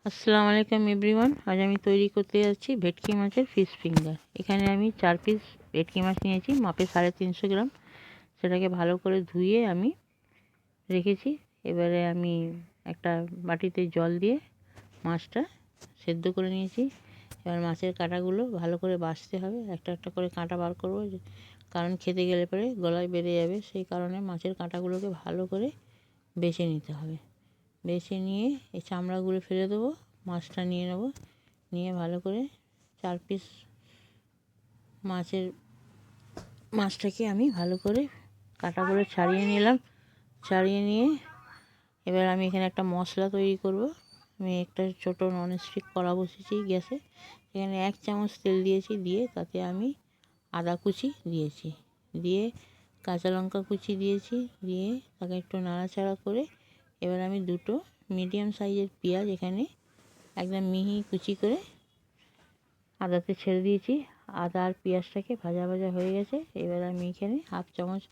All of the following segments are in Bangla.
আসসালামু আলাইকুম এভরিওয়ান। আজ আমি তৈরি করতে যাচ্ছি ভেটকি মাছের ফিশ ফিঙ্গার। এখানে আমি 4 পিস ভেটকি মাছ নিয়েছি, মাপে 350 গ্রাম। সেটাকে ভালো করে ধুয়ে আমি রেখেছি। এবারে আমি একটা বাটিতে জল দিয়ে মাছটা সেদ্ধ করে নিয়েছি। এবার মাছের কাঁটাগুলো ভালো করে বাছতে হবে, একটা একটা করে কাঁটা বার করবো, কারণ খেতে গেলে পরে গলায় বেড়ে যাবে। সেই কারণে মাছের কাঁটাগুলোকে ভালো করে বেছে নিতে হবে। বেছে নিয়ে এই চামড়াগুলো ফেলে দেবো, মাছটা নিয়ে নেব। নিয়ে ভালো করে 4 পিস মাছটাকে আমি ভালো করে কাঁটাগুলো ছাড়িয়ে নিলাম। ছাড়িয়ে নিয়ে এবার আমি এখানে একটা মশলা তৈরি করব। আমি একটা ছোটো ননস্টিক কড়া বসিয়েছি গ্যাসে। এখানে 1 চামচ তেল দিয়েছি, দিয়ে তাতে আমি আদা কুচি দিয়েছি, দিয়ে কাঁচা লঙ্কা কুচি দিয়েছি, দিয়ে তাকে একটু নাড়াচাড়া করে এবার আমি 2টো মিডিয়াম সাইজের পেঁয়াজ এখানে একদম মিহি কুচি করে আদাতে ছেড়ে দিয়েছি। আদা আর পেঁয়াজটাকে ভাজা ভাজা হয়ে গেছে। এবার আমি এখানে 1/2 চামচ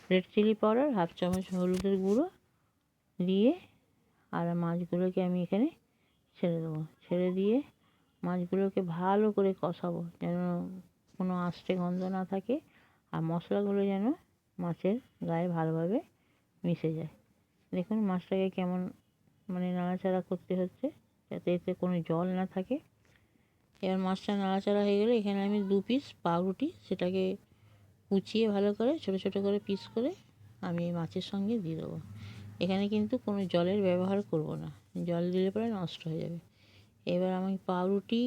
রেড চিলি পাউডার, 1/2 চামচ হলুদের গুঁড়ো দিয়ে আর মাছগুলোকে আমি এখানে ছেড়ে দেবো। ছেড়ে দিয়ে মাছগুলোকে ভালো করে কষাবো, যেন কোনো আষ্টে গন্ধ না থাকে আর মশলাগুলো যেন মাছের গায়ে ভালোভাবে মিশে যায়। দেখুন মাছটাকে কেমন নাড়াচাড়া করতে হচ্ছে, যাতে এতে কোনো জল না থাকে। এবার মাছটা নাড়াচাড়া হয়ে গেলে এখানে আমি 2 পিস পাউরুটি, সেটাকে কুচিয়ে ভালো করে ছোটো ছোটো করে পিস করে আমি মাছের সঙ্গে দিয়ে দেবো। এখানে কিন্তু কোনো জলের ব্যবহার করব না, জল দিলে পরে নষ্ট হয়ে যাবে। এবার আমি পাউরুটি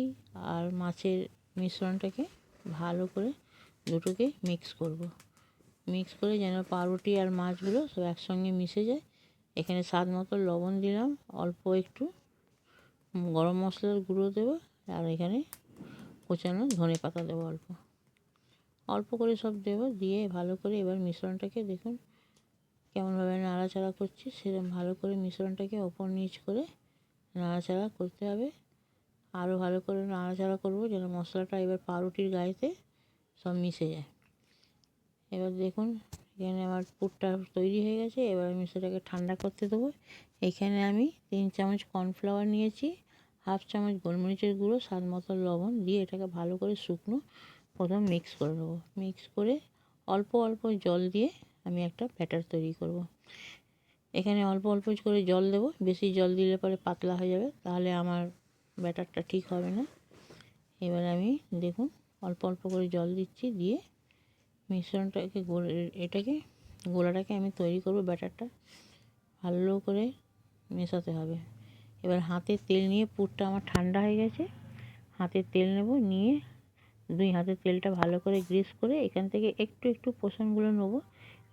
আর মাছের মিশ্রণটাকে ভালো করে দুটোকে মিক্স করব। মিক্স করে যেন পাউরুটি আর মাছগুলো সব একসঙ্গে মিশে যায়। এখানে স্বাদ মতো লবণ দিলাম, অল্প একটু গরম মশলার গুঁড়ো দেবো, আর এখানে কোচানো ধনে পাতা দেবো অল্প অল্প করে সব দেবো। দিয়ে ভালো করে এবার মিশ্রণটাকে দেখুন কেমনভাবে নাড়াচাড়া করছি, সেরকম ভালো করে মিশ্রণটাকে ওপর নিচ করে নাড়াচাড়া করতে হবে। আরও ভালো করে নাড়াচাড়া করবো যেন মশলাটা এবার পাউরুটির গায়েতে সব মিশে যায়। এবার দেখুন এখানে আমার পুরটা তৈরি হয়ে গেছে। এবার আমি সেটাকে ঠান্ডা করতে দেবো। এখানে আমি 3 চামচ কর্নফ্লাওয়ার নিয়েছি, 1/2 চামচ গোলমরিচের গুঁড়ো, স্বাদ মতো লবণ দিয়ে এটাকে ভালো করে শুকনো প্রথম মিক্স করে নেবো। মিক্স করে অল্প অল্প জল দিয়ে আমি একটা ব্যাটার তৈরি করব। এখানে অল্প অল্প করে জল দেবো, বেশি জল দিলে পরে পাতলা হয়ে যাবে, তাহলে আমার ব্যাটারটা ঠিক হবে না। এবার আমি দেখুন অল্প অল্প করে জল দিচ্ছি, দিয়ে মিশ্রণটাকে গোলাটাকে আমি তৈরি করব। ব্যাটারটা ভালো করে মেশাতে হবে। এবার হাতে তেল নিয়ে, পুরটা আমার ঠান্ডা হয়ে গেছে, হাতে তেল নেব, নিয়ে 2 হাতে তেলটা ভালো করে গ্রিস করে এখান থেকে একটু একটু পোষণগুলো নেবো,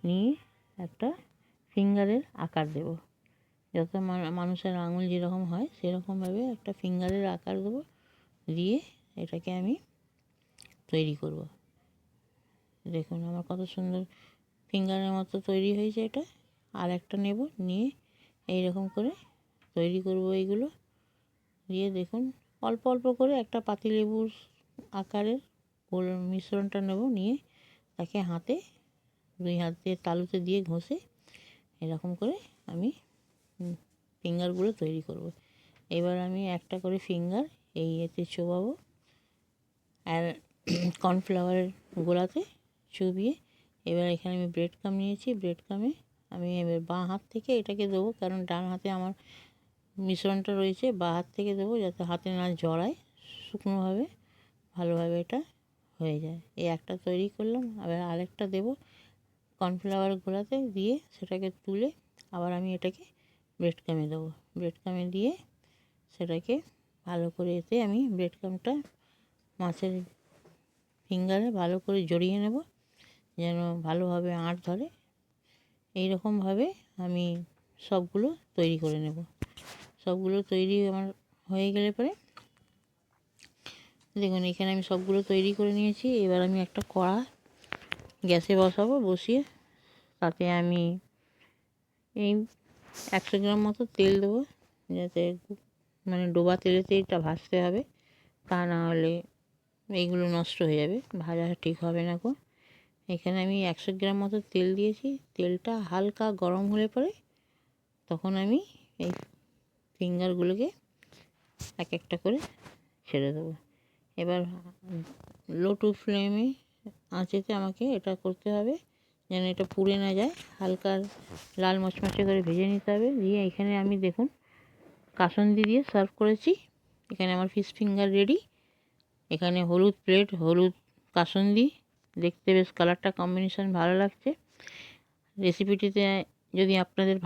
নিয়ে একটা ফিঙ্গারের আকার দেব। যত মানুষের আঙুল যেরকম হয় সেরকমভাবে একটা ফিঙ্গারের আকার দেবো, দিয়ে এটাকে আমি তৈরি করব। দেখুন আমার কত সুন্দর ফিঙ্গারের মতো তৈরি হয়েছে। এটা আর একটা নেব, নিয়ে এইরকম করে তৈরি করব এইগুলো। দিয়ে দেখুন অল্প অল্প করে একটা পাতিলেবুর আকারের মিশ্রণটা নেব, নিয়ে তাকে হাতে 2 হাত দিয়ে তালুতে দিয়ে ঘষে এরকম করে আমি ফিঙ্গারগুলো তৈরি করব। এবার আমি একটা করে ফিঙ্গার এতে চোবাবো আর কর্নফ্লাওয়ারের গোলাতে চুবিয়ে। এবার এখানে আমি ব্রেড ক্রাম্ব নিয়েছি, ব্রেড ক্রাম্বে আমি এবার বাঁ হাত থেকে এটাকে দেবো, কারণ ডান হাতে আমার মিশ্রণটা রয়েছে। বাঁ হাত থেকে দেবো যাতে হাতে না জড়ায়, শুকনোভাবে ভালোভাবে এটা হয়ে যায়। এই একটা তৈরি করলাম, আবার আরেকটা দেবো কর্নফ্লাওয়ার গোলাতে, দিয়ে সেটাকে তুলে আবার আমি এটাকে ব্রেড ক্রাম্বে দেবো। ব্রেড ক্রাম্বে দিয়ে সেটাকে ভালো করে এতে আমি ব্রেড ক্রাম্বটা মাছের ফিঙ্গারে ভালো করে জড়িয়ে নেব, যেন ভালোভাবে আঁট ধরে। এইরকমভাবে আমি সবগুলো তৈরি করে নেব। সবগুলো তৈরি আমার হয়ে গেলে পরে দেখুন এখানে আমি সবগুলো তৈরি করে নিয়েছি। এবার আমি একটা কড়া গ্যাসে বসাবো, বসিয়ে তাতে আমি এই 100 গ্রাম মতো তেল দেবো, যাতে ডোবা তেলেতে এটা ভাজতে হবে, তা না হলে এইগুলো নষ্ট হয়ে যাবে, ভাজা ঠিক হবে না গো। এখানে আমি 100 গ্রাম মতো তেল দিয়েছি। তেলটা হালকা গরম হলে পরে তখন আমি এই ফিঙ্গারগুলোকে এক একটা করে ছেড়ে দেবো। এবার লো টু ফ্লেমে আঁচেতে আমাকে এটা করতে হবে যেন এটা পুড়ে না যায়, হালকা লাল মচমচে করে ভেজে নিতে হবে। দিয়ে এখানে আমি দেখুন কাসুন্দি দিয়ে সার্ভ করেছি। এখানে আমার ফিশ ফিঙ্গার রেডি। এখানে হলুদ প্লেট, হলুদ কাসুন্দি, দেখতে বেশ কালারটা কম্বিনেশন ভালো লাগছে। রেসিপিটিতে যদি আপনাদের